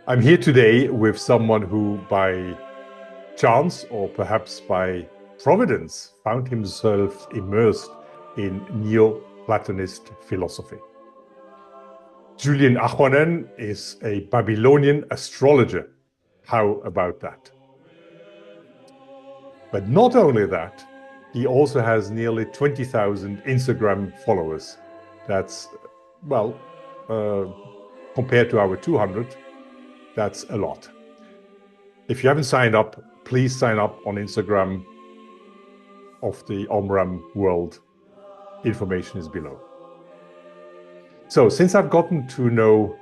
I'm here today with someone who, by chance or perhaps by providence, found himself immersed in Neoplatonist philosophy. Julian Ahonen is a Babylonian astrologer. How about that? But not only that, he also has nearly 20,000 Instagram followers. That's, well, compared to our 200, that's a lot. If you haven't signed up, please sign up on Instagram of the Omraam world. Information is below. So since I've gotten to know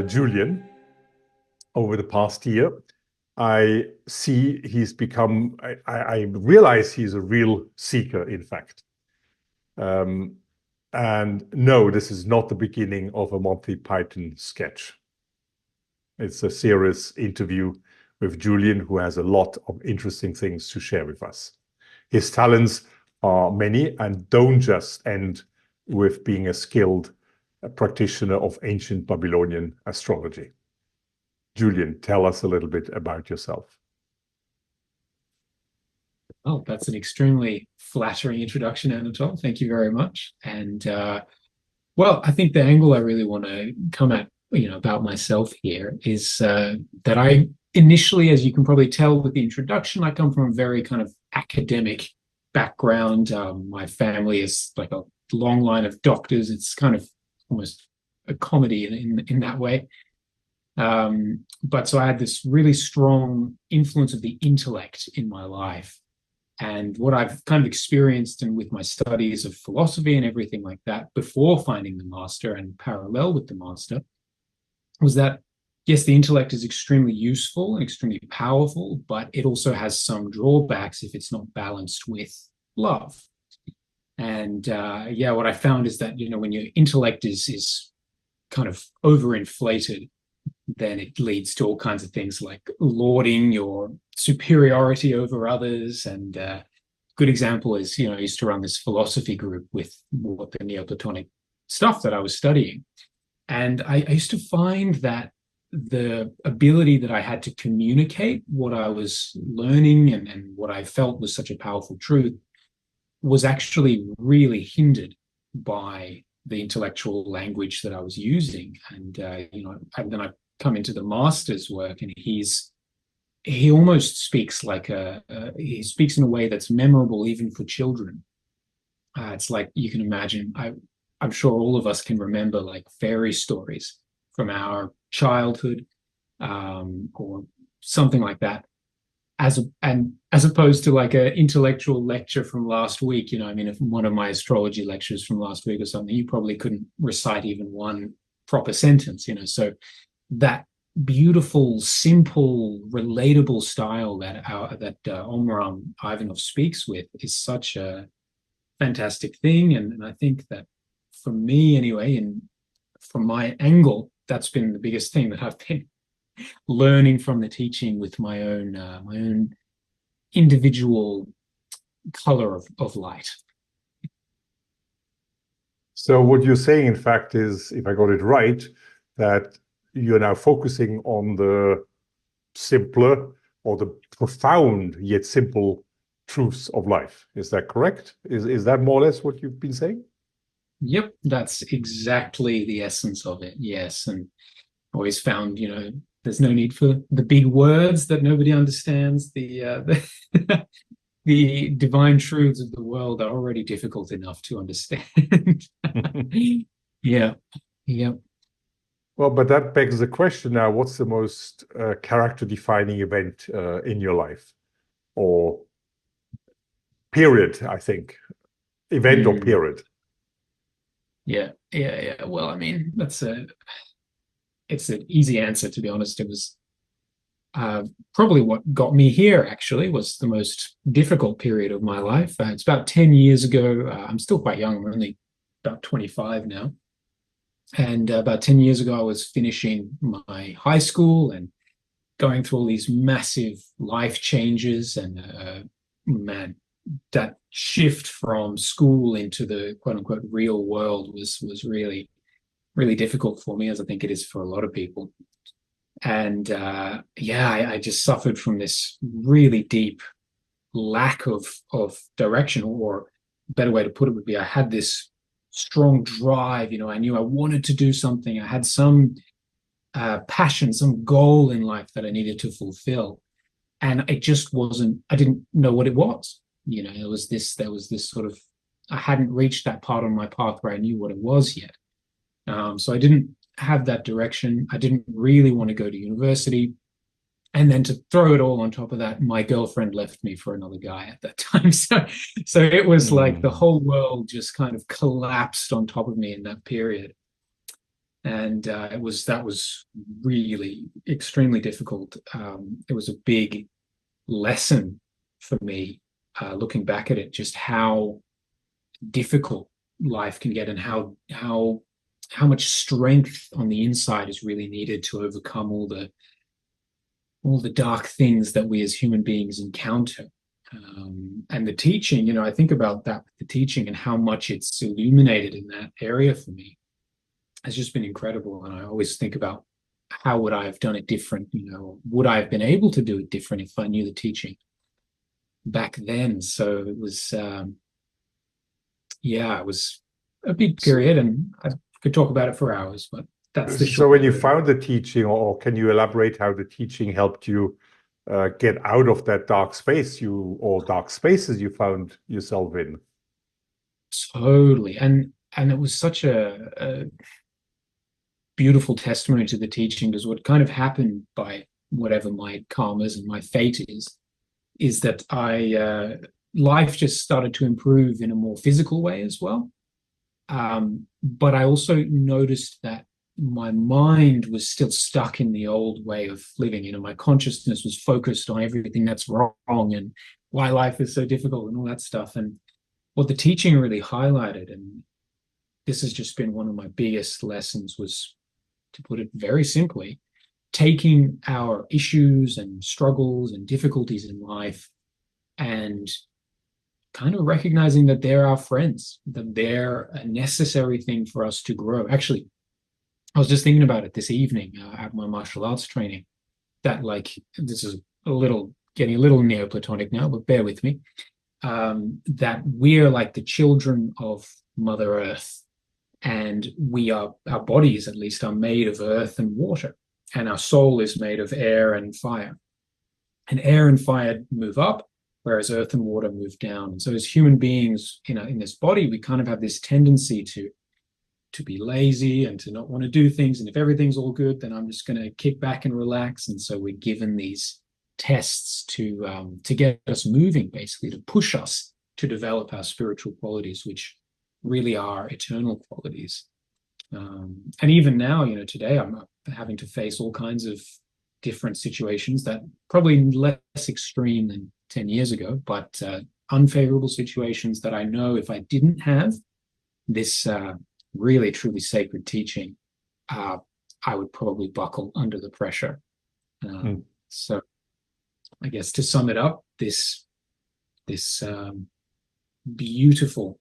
Julian over the past year, I see he's become, I realize he's a real seeker, in fact. And no, this is not the beginning of a Monty Python sketch. It's a serious interview with Julian, who has a lot of interesting things to share with us. His talents are many and don't just end with being a skilled practitioner of ancient Babylonian astrology. Julian, tell us a little bit about yourself. Oh, that's an extremely flattering introduction, Anatol. Thank you very much. And well, I think the angle I really want to come at, about myself here is that I initially, as you can probably tell with the introduction, I come from a very kind of academic background. My family is like a long line of doctors. It's kind of almost a comedy in that way. But so I had this really strong influence of the intellect in my life. And what I've kind of experienced and with my studies of philosophy and everything like that before finding the master and parallel with the master was that, yes, the intellect is extremely useful and extremely powerful, but it also has some drawbacks if it's not balanced with love. And what I found is that, when your intellect is kind of overinflated, then it leads to all kinds of things like lauding your superiority over others. And a good example is, I used to run this philosophy group with what the Neoplatonic stuff that I was studying. And I used to find that the ability that I had to communicate what I was learning and what I felt was such a powerful truth was actually really hindered by the intellectual language that I was using. And, and then I come into the master's work, and he almost speaks like he speaks in a way that's memorable even for children. It's like, you can imagine, I'm sure all of us can remember like fairy stories from our childhood, or something like that, as opposed to like an intellectual lecture from last week. If one of my astrology lectures from last week or something, you probably couldn't recite even one proper sentence. So that beautiful, simple, relatable style that Omraam Aïvanhov speaks with is such a fantastic thing. And I think that for me anyway, and from my angle, that's been the biggest thing that I've been learning from the teaching with my own individual color of light. So what you're saying, in fact, is, if I got it right, that you're now focusing on the simpler or the profound yet simple truths of life. Is that correct? Is that more or less what you've been saying? Yep, that's exactly the essence of it. Yes, and always found, there's no need for the big words that nobody understands. The the divine truths of the world are already difficult enough to understand. Yeah. Well, but that begs the question now, what's the most character-defining event in your life? Or period, I think. Event or period. Yeah. Well, it's an easy answer, to be honest. It was probably what got me here, actually, was the most difficult period of my life. It's about 10 years ago. I'm still quite young. I'm only about 25 now. And about 10 years ago, I was finishing my high school and going through all these massive life changes, and man, that shift from school into the quote unquote real world was really, really difficult for me, as I think it is for a lot of people. And I just suffered from this really deep lack of direction, or a better way to put it would be I had this strong drive. I knew I wanted to do something. I had some passion, some goal in life that I needed to fulfill. And it just wasn't, I didn't know what it was. There was this sort of, I hadn't reached that part on my path where I knew what it was yet. So I didn't have that direction. I didn't really want to go to university. And then to throw it all on top of that, my girlfriend left me for another guy at that time. So it was like the whole world just kind of collapsed on top of me in that period. And that was really extremely difficult. It was a big lesson for me, looking back at it, just how difficult life can get, and how much strength on the inside is really needed to overcome all the dark things that we as human beings encounter. And the teaching, I think about that, the teaching and how much it's illuminated in that area for me has just been incredible. And I always think about how would I have done it different? Would I have been able to do it different if I knew the teaching back then? So it was, it was a big period, and I could talk about it for hours, but that's the short. So when you found the teaching, or can you elaborate how the teaching helped you get out of that dark space or dark spaces you found yourself in? Totally. And it was such a beautiful testimony to the teaching, because what kind of happened by whatever my karmas and my fate is that life just started to improve in a more physical way as well. But I also noticed that my mind was still stuck in the old way of living. My consciousness was focused on everything that's wrong and why life is so difficult and all that stuff. And what the teaching really highlighted, and this has just been one of my biggest lessons, was, to put it very simply, taking our issues and struggles and difficulties in life and kind of recognizing that they're our friends, that they're a necessary thing for us to grow. Actually, I was just thinking about it this evening at my martial arts training, that this is getting a little Neoplatonic now, but bear with me, that we're like the children of Mother Earth, and our bodies at least are made of earth and water, and our soul is made of air and fire. And air and fire move up, whereas earth and water move down. And so as human beings, in this body, we kind of have this tendency to be lazy and to not want to do things. And if everything's all good, then I'm just going to kick back and relax. And so we're given these tests to get us moving, basically, to push us to develop our spiritual qualities, which really are eternal qualities. And even now, today, I'm having to face all kinds of different situations that probably less extreme than 10 years ago, but unfavorable situations that I know if I didn't have this really truly sacred teaching, I would probably buckle under the pressure. So I guess to sum it up, this beautiful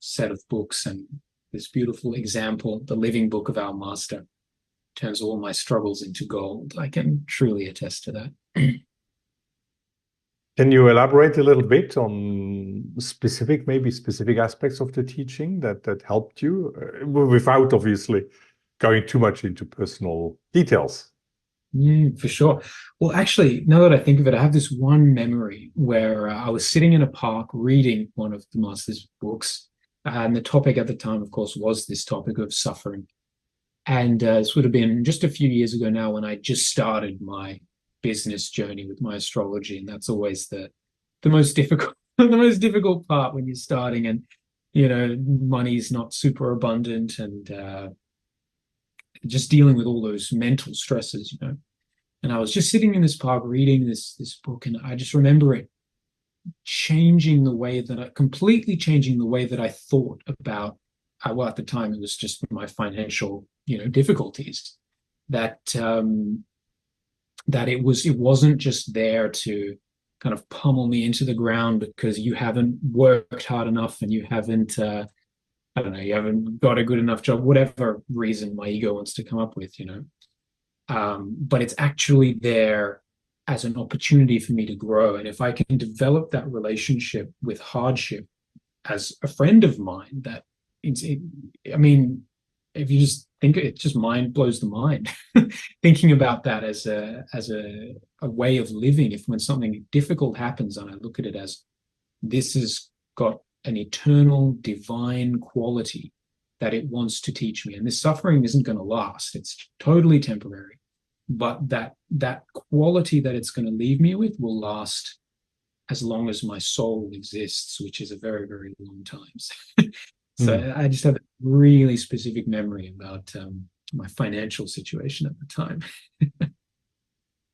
set of books and this beautiful example, the living book of our master, turns all my struggles into gold. I can truly attest to that. Can you elaborate a little bit on specific aspects of the teaching that helped you, without obviously going too much into personal details? For sure. Well, actually, now that I think of it, I have this one memory where I was sitting in a park reading one of the master's books, and the topic at the time, of course, was this topic of suffering. And this would have been just a few years ago now, when I just started my business journey with my astrology, and that's always the most difficult the most difficult part when you're starting, and money's not super abundant, and just dealing with all those mental stresses. And I was just sitting in this park reading this book, and I just remember it completely changing the way that I thought about, well, at the time it was just my financial difficulties, that that it wasn't just there to kind of pummel me into the ground because you haven't worked hard enough and you haven't I don't know, you haven't got a good enough job, whatever reason my ego wants to come up with, but it's actually there as an opportunity for me to grow. And if I can develop that relationship with hardship as a friend of mine, I mean, if you just think, it just mind blows the mind thinking about that as a way of living. If when something difficult happens and I look at it as this has got an eternal divine quality that it wants to teach me, and this suffering isn't going to last, it's totally temporary, but that quality that it's going to leave me with will last as long as my soul exists, which is a very, very long time. So I just have a really specific memory about my financial situation at the time.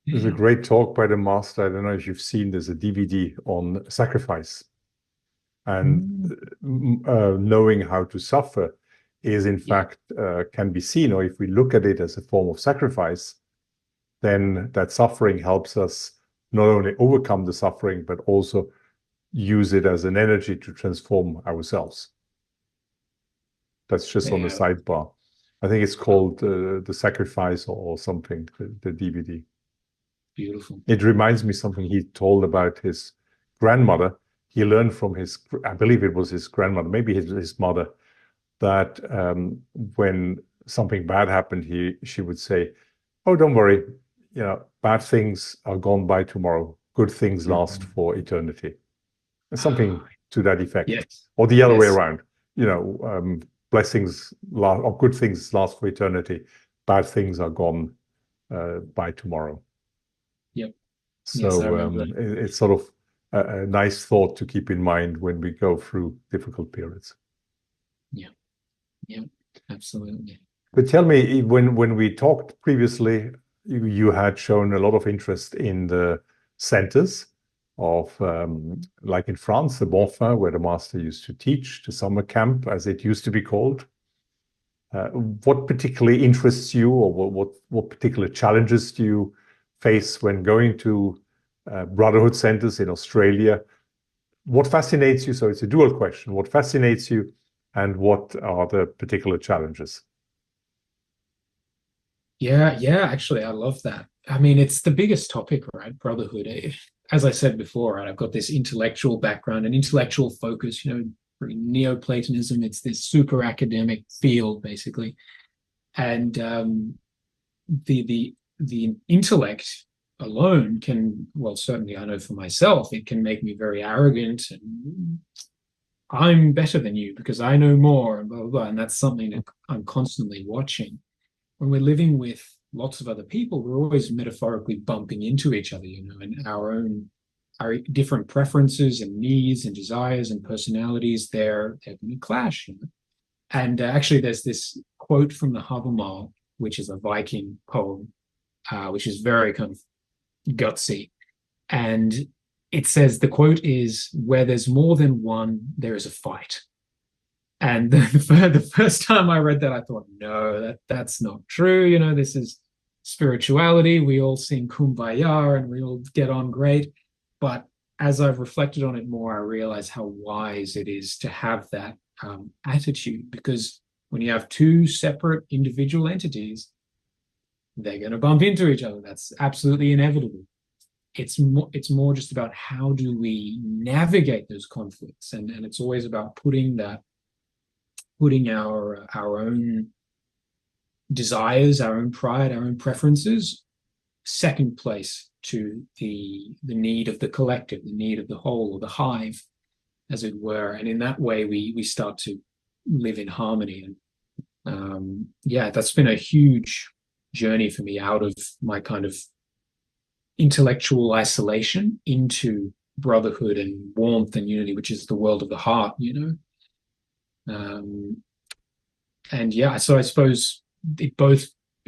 There's a great talk by the master. I don't know if you've seen, there's a DVD on sacrifice. And knowing how to suffer is, in fact, can be seen, or if we look at it as a form of sacrifice, then that suffering helps us not only overcome the suffering, but also use it as an energy to transform ourselves. That's just on the sidebar. I think it's called The Sacrifice or something, the DVD. Beautiful. It reminds me something he told about his grandmother. He learned from I believe it was his grandmother, maybe his mother, that when something bad happened, she would say, "Oh, don't worry, bad things are gone by tomorrow. Good things last for eternity." Something to that effect. Yes. Or the other way around. Blessings last, or good things last for eternity. Bad things are gone by tomorrow. Yep. So yes, it's sort of a nice thought to keep in mind when we go through difficult periods. Yeah, absolutely. But tell me, when we talked previously, you had shown a lot of interest in the centers of, like in France, the Bonfin, where the master used to teach, the summer camp, as it used to be called. What particularly interests you, or what particular challenges do you face when going to Brotherhood centers in Australia? What fascinates you? So it's a dual question. What fascinates you, and what are the particular challenges? Yeah, actually, I love that. I mean, it's the biggest topic, right? Brotherhood. As I said before, right, I've got this intellectual background, an intellectual focus, Neoplatonism. It's this super academic field, basically. And the intellect alone can, well, certainly I know for myself, it can make me very arrogant and I'm better than you because I know more and blah, blah, blah. And that's something that I'm constantly watching. When we're living with lots of other people, we're always metaphorically bumping into each other, and our different preferences and needs and desires and personalities, they're going to clash. And actually, there's this quote from the Havamal, which is a Viking poem, which is very kind of gutsy. And it says, the quote is, "Where there's more than one, there is a fight." And the first time I read that, I thought, no, that's not true. This is spirituality. We all sing Kumbaya and we all get on great. But as I've reflected on it more, I realize how wise it is to have that attitude, because when you have two separate individual entities, they're going to bump into each other. That's absolutely inevitable. It's more just about how do we navigate those conflicts, and it's always about putting our own desires, our own pride, our own preferences second place to the need of the collective, the need of the whole, or the hive, as it were. And in that way, we start to live in harmony. And that's been a huge journey for me out of my kind of intellectual isolation into brotherhood and warmth and unity, which is the world of the heart, so I suppose it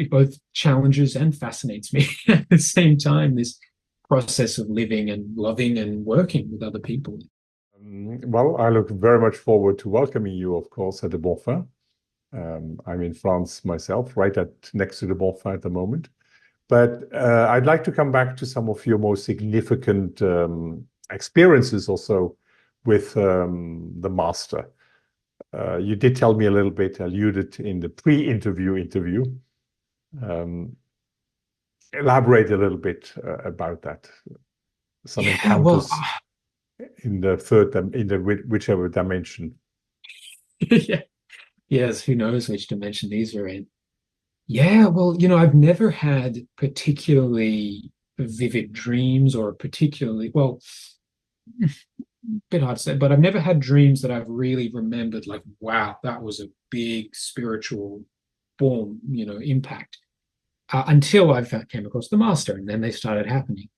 both challenges and fascinates me at the same time, this process of living and loving and working with other people. Well, I look very much forward to welcoming you, of course, at the Bonfin. I'm in France myself, right next to the Bonfin at the moment. But I'd like to come back to some of your most significant experiences also with the master. You did tell me a little bit, alluded in the pre-interview interview. Elaborate a little bit about that. Some encounters in the whichever dimension. Yeah. Yes, who knows which dimension these are in. Yeah, well, I've never had particularly vivid dreams or particularly, well, a bit hard to say, but I've never had dreams that I've really remembered like, wow, that was a big spiritual boom, impact. Until I came across the master, and then they started happening.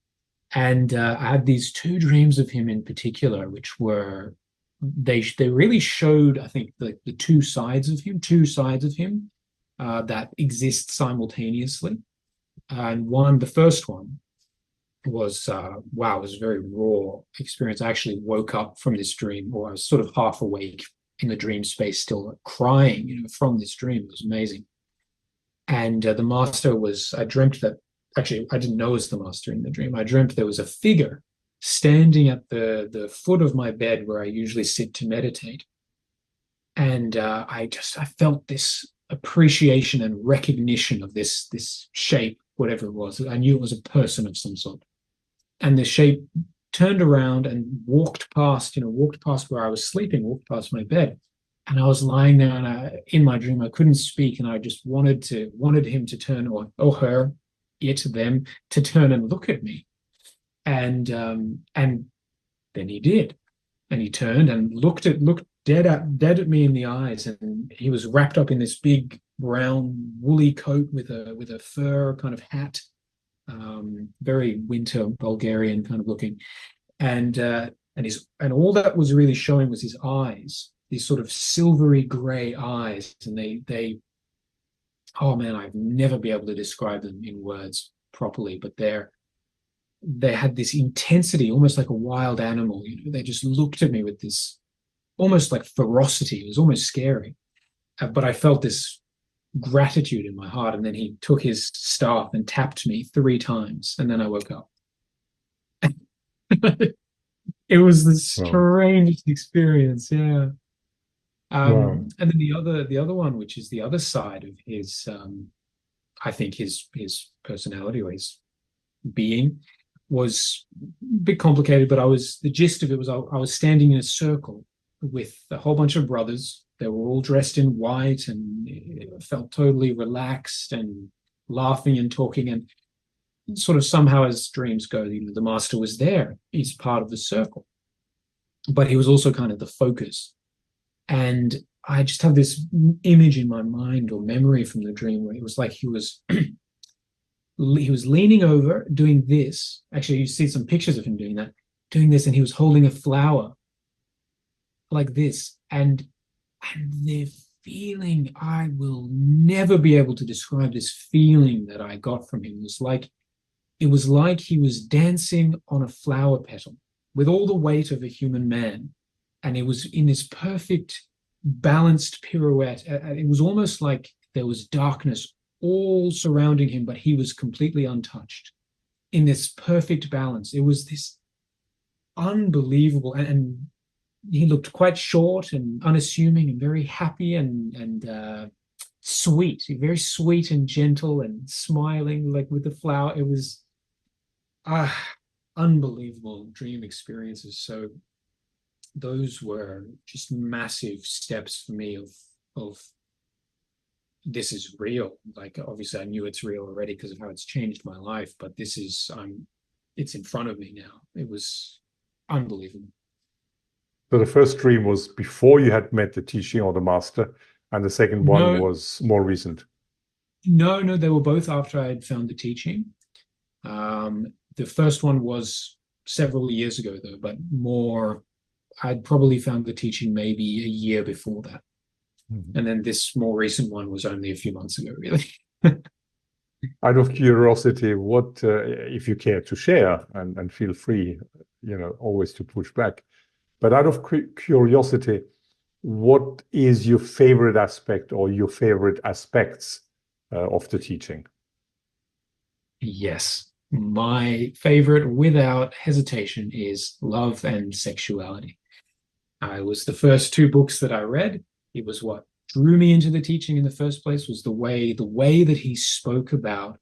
And I had these two dreams of him in particular, which were they really showed, I think, the two sides of him that exist simultaneously. And the first one was wow, it was a very raw experience. I actually woke up from this dream, or I was sort of half awake in the dream space, still crying, from this dream. It was amazing. And the master I dreamt that, actually, I didn't know it was the master in the dream. I dreamt there was a figure standing at the foot of my bed where I usually sit to meditate. And I felt this appreciation and recognition of this shape, whatever it was. I knew it was a person of some sort. And the shape turned around and walked past where I was sleeping, walked past my bed. And I was lying there, and in my dream, I couldn't speak, and I just wanted him to turn, or her, them, to turn and look at me. And then he did, and he turned and looked dead at me in the eyes, and he was wrapped up in this big brown woolly coat with a fur kind of hat, very winter Bulgarian kind of looking, and all that was really showing was his eyes. These sort of silvery gray eyes, and they oh man, I've never been able to describe them in words properly, but they had this intensity, almost like a wild animal. They just looked at me with this almost like ferocity. It was almost scary, but I felt this gratitude in my heart. And then he took his staff and tapped me 3 times, and then I woke up. It was the strangest experience, yeah. And then the other one, which is the other side of his, I think his personality or his being, was a bit complicated. But the gist of it was I was standing in a circle with a whole bunch of brothers. They were all dressed in white and felt totally relaxed and laughing and talking. And sort of somehow, as dreams go, the master was there. He's part of the circle, but he was also kind of the focus. And I just have this image in my mind, or memory from the dream, where it was like he was leaning over doing this. Actually, you see some pictures of him doing this, and he was holding a flower like this. And the feeling, I will never be able to describe this feeling that I got from him. It was like he was dancing on a flower petal with all the weight of a human man. And it was in this perfect balanced pirouette. It was almost like there was darkness all surrounding him, but he was completely untouched in this perfect balance. It was this unbelievable, and he looked quite short and unassuming and very happy and sweet, very sweet and gentle and smiling, like with the flower. It was unbelievable dream experiences. So those were just massive steps for me of this is real. Like, obviously I knew it's real already because of how it's changed my life, but it's in front of me now. It was unbelievable. So the first dream was before you had met the teaching or the master, and the second one was more recent. No, they were both after I had found the teaching. The first one was several years ago, though, but more, I'd probably found the teaching maybe a year before that. Mm-hmm. And then this more recent one was only a few months ago, really. Out of curiosity, what, if you care to share, and feel free, always to push back, but out of curiosity, what is your favorite aspect or your favorite aspects of the teaching? Yes. My favorite, without hesitation, is Love and Sexuality. It was the first two books that I read. It was what drew me into the teaching in the first place, was the way that he spoke about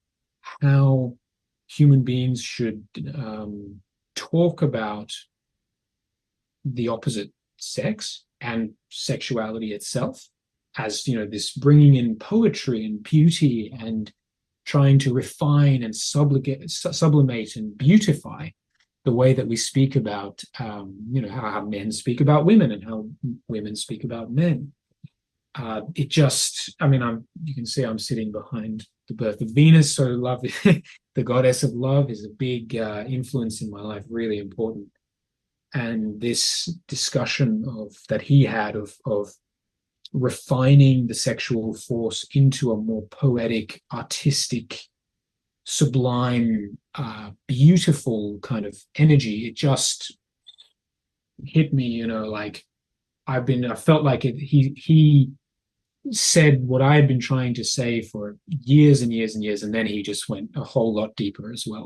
how human beings should talk about the opposite sex and sexuality itself, as this bringing in poetry and beauty and trying to refine and sublimate and beautify the way that we speak about how men speak about women and how women speak about men. It just, I mean, you can see I'm sitting behind the birth of Venus, so love, the goddess of love, is a big influence in my life, really important. And this discussion that he had of refining the sexual force into a more poetic, artistic, sublime, beautiful kind of energy, it just hit me, like I felt like he said what I had been trying to say for years and years and years, and then he just went a whole lot deeper as well.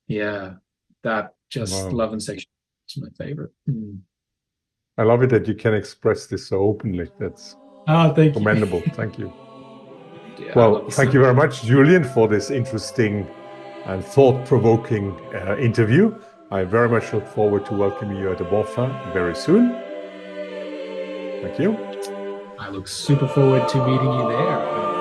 Yeah, that just Wow. Love and Sexuality is my favorite. I love it that you can express this so openly. That's Oh, thank you. commendable. Thank you. Yeah, I love Well, you thank so you much. very much, Julian, for this interesting and thought-provoking interview. I very much look forward to welcoming you at the Bonfin very soon. Thank you. I look super forward to meeting you there.